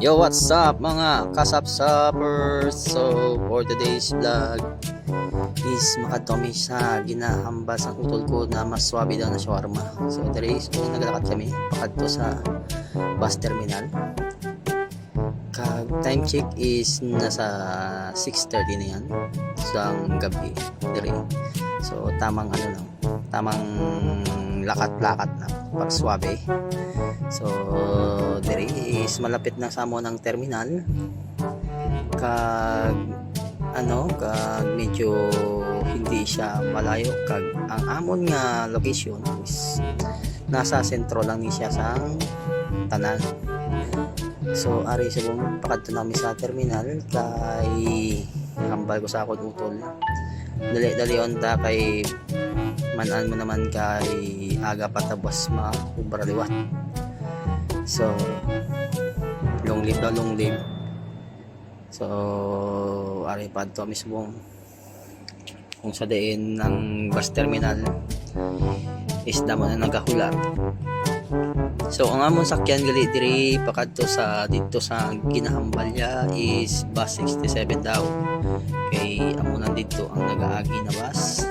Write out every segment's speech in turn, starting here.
Yo, what's up mga kasapsapers? So, for today's vlog is makatomi sa ginahambas ang utol ko na mas swabe daw na shawarma. So, today is naglalakad kami pakadto sa bus terminal. Time check is nasa 6:30 na yan sa gabi dire. So, tamang lakat-lakat na pag swabe. So, dire is malapit na sa mo ng terminal. Kag medyo hindi siya malayo kag ang amon nga location is nasa sentro lang ni siya sa tanan. So, ari sa bang pakadto namin sa terminal kay hambal ko sa akong utol. Dali onta kay manan mo naman kay aga patabas maubra liwat. So, long live. So, ari padto mismo kung sa diin ng bus terminal is damo na nagahulat. So, ang among sakyan gali diri pakadto sa dito sa ginahambalya is bus 67 daw. Kay amo na dito ang nagaagi na bus.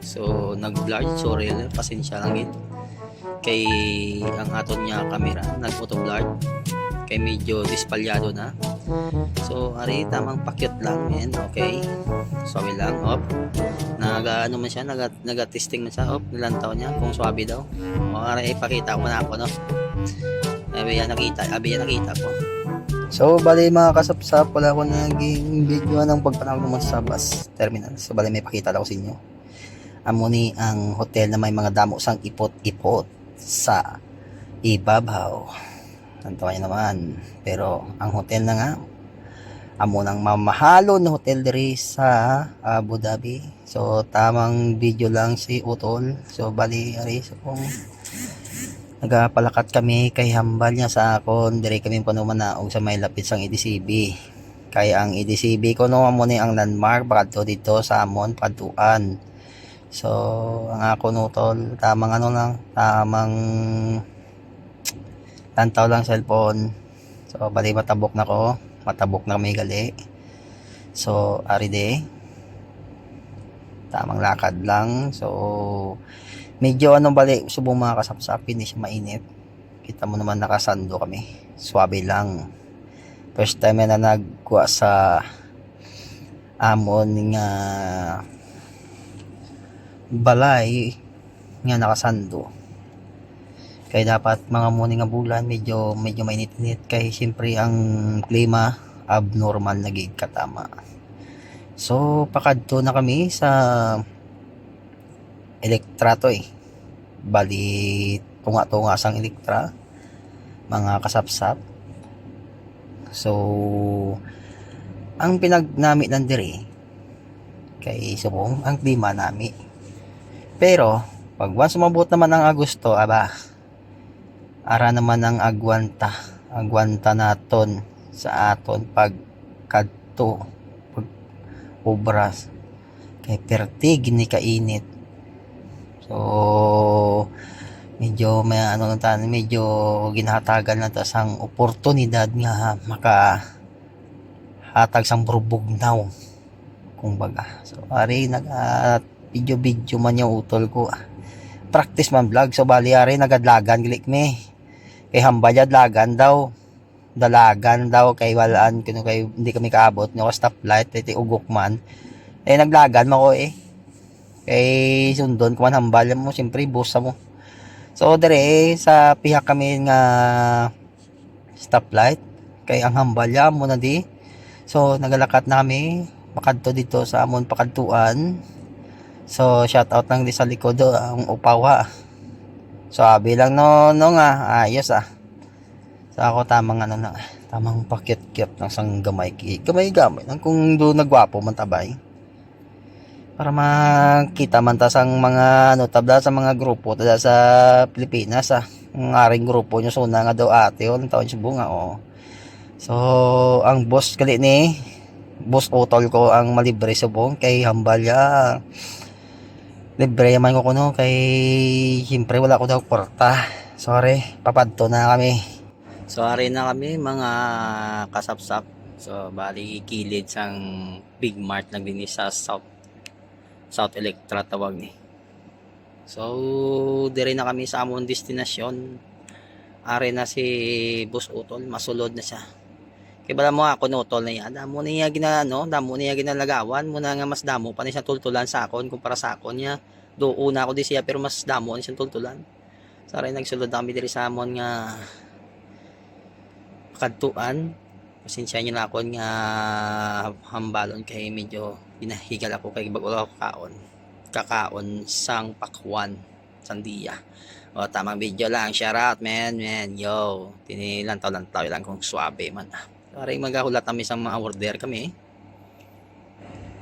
So, nag-blurred, sorry, pasensya lang yun. Kay ang aton niya camera nag-auto-blurred. Kay medyo dispalyado na. So, ari tamang pakyot lang yan, okay. Swabe lang, op. Man siya, naga-testing man siya, op. Nilantaw niya kung swabe daw. O, ari ipakita ko na ako, no. Abi yan nakita ko. So, bali mga kasapsap, wala ko naging video ng pagpanahon naman sa bus terminal. So, bali may pakita ako sa inyo. Amo ni ang hotel na may mga damo sang ipot-ipot sa ibabaw. Tantawa niyo naman. Pero ang hotel na nga, amo nang mamahalon na hotel diri sa Abu Dhabi. So tamang video lang si Utol. So bali ari so kung nagapalakat kami kay hambal niya sa akon diri kami panumanaog sa may lapit sang EDCB. Kaya ang EDCB ko no amo ni ang landmark bakadto dito sa amon paduan. So, ang ako nutol, tamang tantaw lang cellphone. So, bali matabok na may gali. So, aride. Tamang lakad lang. So, medyo bali, subong mga kasapsapin, hindi siya mainit. Kita mo naman nakasando kami. Swabe lang. First time na nagkuha sa amon nga balay nga nakasando kay dapat mga muni nga bulan medyo mainit-init kay siyempre ang klima abnormal na gig katama. So pakadto na kami sa Elektra to bali tunga sang Elektra mga kasapsap. So ang pinagnamit nandiri kay subong ang klima nami. Pero, pag once sumabot naman ang Agosto, ara naman ang agwanta naton sa aton pag obras kay pertig ni kainit. So, medyo may medyo ginahatagan na ta sang oportunidad nga makahatag sang burbugnaw kumbaga. So, ari video man yung utol ko. Practice man vlog. So bali ari nagadlagan gilik me. Kay hambaya dalagan daw kay walaan kuno kay hindi kami kaabot no stoplight iti ugok man. Naglagan mo ko Kay sundon ko man hambal mo siyempre busa mo. So dire sa pihak kami nga stoplight kay ang hambalya mo na di. So nagalakat na kami pakadto dito sa amon pakadtuan. So, shout out lang di sa likod ang upawa. So, abi lang no nga, ayos So, ako tamang tamang pakyat-kyat ng sang gamay nang kung do nagwapo man tabay. Para makita man ta sang mga tabla sa mga grupo tada sa Pilipinas Ang aring grupo nyo suna nga daw ate taon si bunga So, ang boss kali ni boss Utol ko ang malibre subong kay hambalya. Libre man ko kuno kay siyempre wala ko daw porta. Sorry, papadto na kami. So ari na kami mga kasapsap. So bali kilid sang Big Mart nagdini sa South Electra tawag ni. So dire na kami sa among destinasyon. Ari na si Boss Utol, masulod na siya. Kaya bala mo ako no utol na yan. Damo niya damo niya ginalagawan mo na nga mas damo pa ni siya tultulan sa akon kumpara sa akon niya. Do una ako di siya pero mas damo ni siya tultulan. So ari nagsulod na kami diri sa amon nga kadtuan. Pasensya nyo na ako nga hambalon kay medyo hinahigal ako kay bago ako kakaon sang pakwan sandiya. O tamang video lang, shout out man, yo tinilantaw-lantaw lang kung swabe man. Sorry magahulat kami sa mga order kami.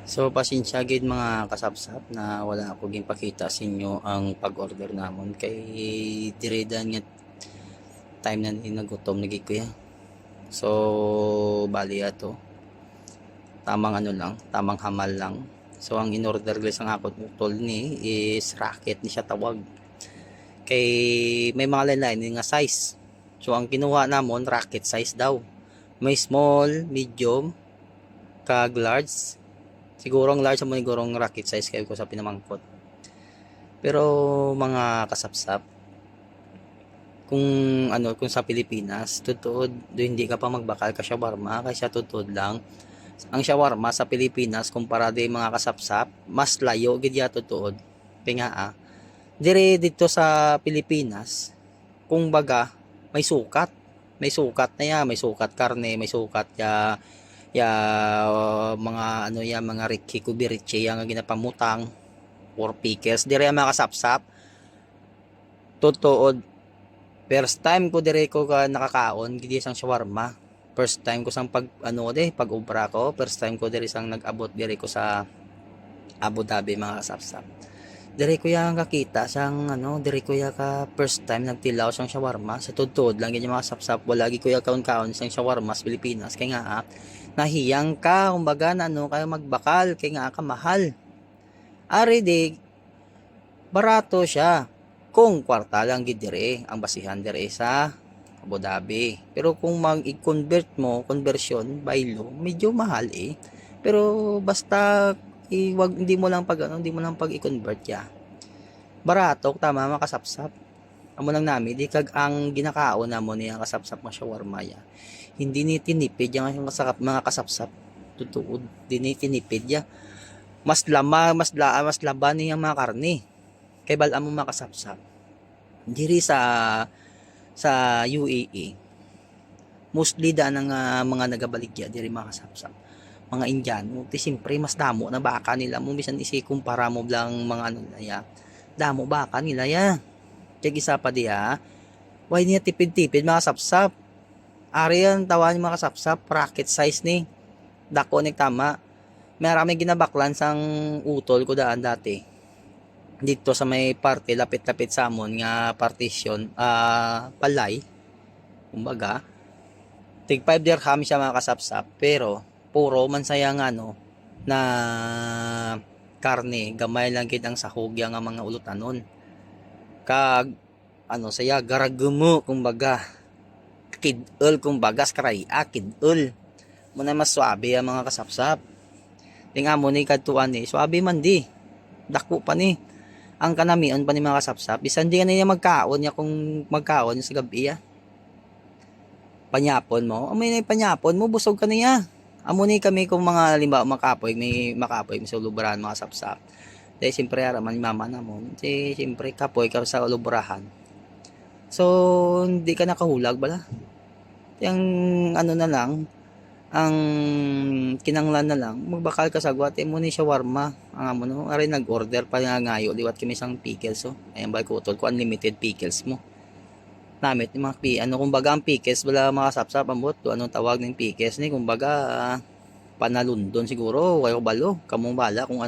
So pasensya gid mga kasapsap na wala ako ginpakita sa inyo ang pag-order namon kay diredan nga time na nagutom nagig ko ya. So bali ato tamang tamang hamal lang. So ang in-order guys ang akot utol ni is racket ni siya tawag. Kay may mga lain-lain nga size. So ang kinuha namon racket size daw. May small, medium, kag large. Siguro ang large mo sigurong racket size kayo ko sa pinamangkot. Pero mga kasapsap kung sa Pilipinas tutuod hindi ka pa magbakal ka shawarma kasi tutuod lang ang shawarma sa Pilipinas kumpara di mga kasapsap mas layo gid ya tutuod kaya dire dito sa Pilipinas kung baga may sukat may sukat karne may sukat mga mga rikhi kubiriche yang ginapamutang or pickles dire mga kasapsap tutuod. First time ko dire ko nakakaon gidi sang shawarma. First time ko sang pag ubra ko, first time ko dire sang nag-abot dire ko sa Abu Dhabi mga kasapsap. Dire ko yang kakita sang dire ko ya ka first time nagtilaw sang shawarma sa tudtod lang gid mga kasapsap. Wala gi ko ya kaon-kaon sang shawarma sa Pilipinas kay nga nahiyang ka kumbaga kayo magbakal kay nga ka mahal. Ari di barato siya. Kung kwarta lang gid dire ang basihan dire sa Abu Dhabi. Pero kung mag-i-convert mo, conversion by law, medyo mahal Pero basta hindi mo lang pag i-convert ya. Barato tama makasapsap. Amo lang nami di kag ang ginakaon namo niya kasapsap nga shawarma ya. Hindi ni tinipid yang mga kasapsap. Tutuod, di ni tinipid ya. Mas laban niya mga karne. Kay balam mo makasapsap diri sa UAE mostly ng mga nagabaligya diri makasapsap mga Indiano ti siyempre mas damo na baka nila mo bisan kumpara mo lang mga damo baka nila ya kay isa pa diha why niya tipid-tipid makasapsap ari yan tawan makasapsap bracket size ni dako ni tama marami ginabaklan sang utol ko daan dati dito sa may parte lapit-lapit sa amon nga partition palay kumbaga tig 5 dirham siya mga kasapsap pero puro man saya nga na karne gamay lang gid ang sahog yang mga ulutanon kag saya garagumo kumbaga kidul kumbaga skraya kidul mo na mas swabe ang mga kasapsap ting amo ni kadtuan ni swabe man di dako pa ni ang kanamian pa ni mga kasapsap bisan di niya magkaon niya kung magkaon sa gabi panyapon mo amoy na panyapon mo busog ka niya amo ni kami kung mga limba makapoy sa lubrahan mga kasapsap dahil siyempre araman ni mama na mo siyempre kapoy ka sa lubrahan so hindi ka nakahulag bala yung na lang ang kinanglan na lang magbakal ka sa gwate mo ni shawarma ang amo no ari nag-order pa nga ngayo liwat kami sang pickles ayan ba ko utol ko unlimited pickles mo namit ni mga kumbaga ang pickles wala mga sapsap ambot anong tawag ng pickles ni kumbaga panalundon siguro kayo balo kamong bala kung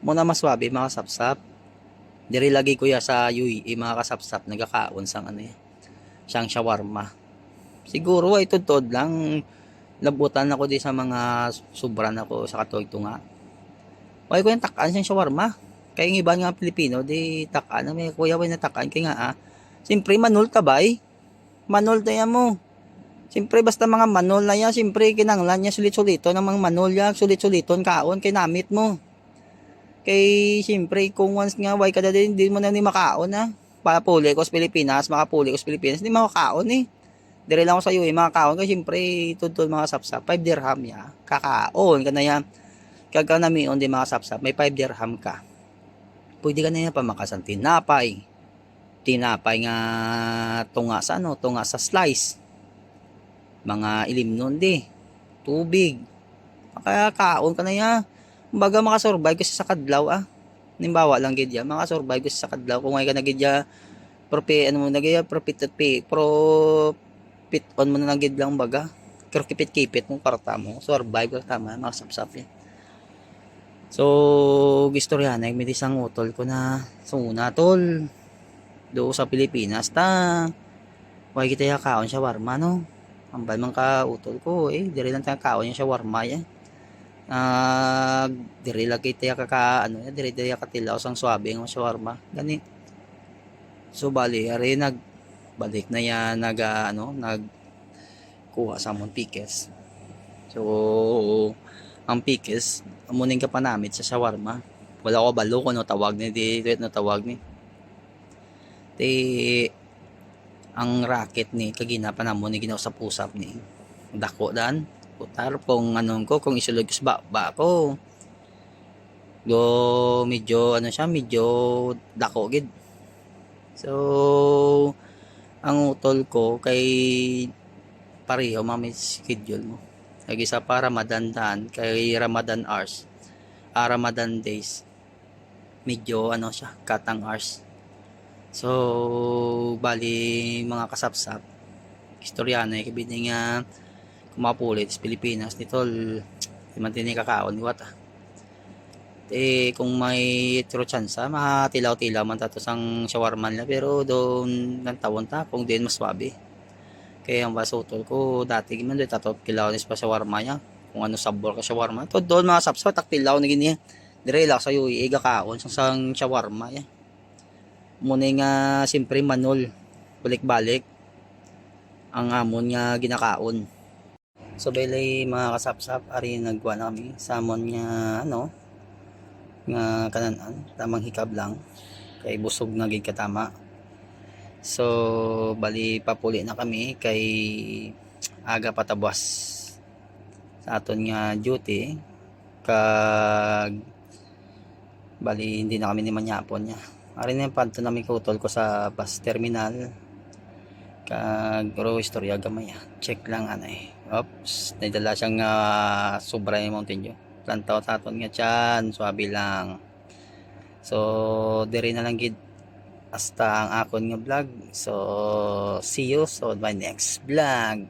mo na maswabe mga sapsap diri lagi ko ya sa UAE mga kasapsap nagakaon sang siyang shawarma siguro ay tutod lang labutan ako di sa mga sobran ako sa katuig nga. Why ko yung takaan siyang shawarma. Kaya yung iba nga Pilipino, di takaan. May kuya way na takaan. Kaya nga siyempre manul ka ba Manol tayo mo. Siyempre basta mga manol na yan, siyempre kinanglan niya sulit-sulito ng mga manol yan, sulit-suliton kaon kay namit mo. Kay siyempre kung once nga way ka na din, hindi mo na ni makaon ha. Para puli ko sa Pilipinas, makapuli ko sa Pilipinas, hindi makakaon eh. Dire lang ako sa iyo eh, makakaon kasi siyempre tutol mga sapsap, 5 dirham ya, kakaon ka na yan. Kagka namion di mga sapsap, may 5 dirham ka. Pwede ka na yan pamakasan tinapay. Tinapay nga tunga sa ano, tunga sa slice. Mga ilim nun di, tubig. Kaya kaon ka na yan. Kumbaga makasurvive kasi sa kadlaw ah. Nimbawa lang gid ya, makasurvive kasi sa kadlaw kung ay ka na gid ya propi ano mo na gid profit at pay profit on mo na gid lang baga. Pero kipit-kipit mo karta mo, survive ka tama, makasapsap yan. So, gistorya na may isang utol ko na suna tol. Do sa Pilipinas ta. Way kita ya kaon shawarma no. Ambal man ka utol ko eh, dire lang ta kaon yung shawarma ya. Dire lagi tayo ano, dire katilaw sang swabe ng shawarma gani. So bali ari nagbalik na yan nag kuha sa among pikes. So ang pikes amunin ka pa namit sa shawarma. Wala ko balo ko no tawag ni dito no tawag ni. Ang racket ni kagina pa namon ni ginaw sa pusap ni. Dako dan putar kung anong ko kung isulod ko sa ba ko do medyo ano siya medyo dako gid. So ang utol ko kay pareho mami schedule mo kay isa pa Ramadan dan kay Ramadan hours Ramadan days medyo ano siya katang hours. So bali mga kasapsap istoryano kabini nga kumapulit sa Pilipinas nitol mantini kakaon wat kung may true chance makatilaw-tilaw man tato sang shawarma nila pero doon ng tawon ta kung din mas swabe kaya ang basutol ko dati man doon tato kilaw nis pa shawarma niya kung ano sabor ka shawarma to doon mga sapsap taktilaw na gini dire lang sayo iga kaon sang shawarma ya muna nga siyempre manol balik-balik ang amon nga ginakaon. So belay mga kasapsap ari nagwa na kami samon nga ano nga kananan tamang hikab lang kay busog na gid katama. So bali papuli na kami kay aga patabwas sa aton nga duty kag bali hindi na kami ni manyapon niya. Ari na padto namin kutol ko sa bus terminal kag ro istorya gamay check lang anay. Oops, nadala siyang sobra yung Mountain Dew. Plantaw taton nga tiyan, swabe lang. So, dire na lang gid hasta ang akon nga vlog. So, see you so my next vlog.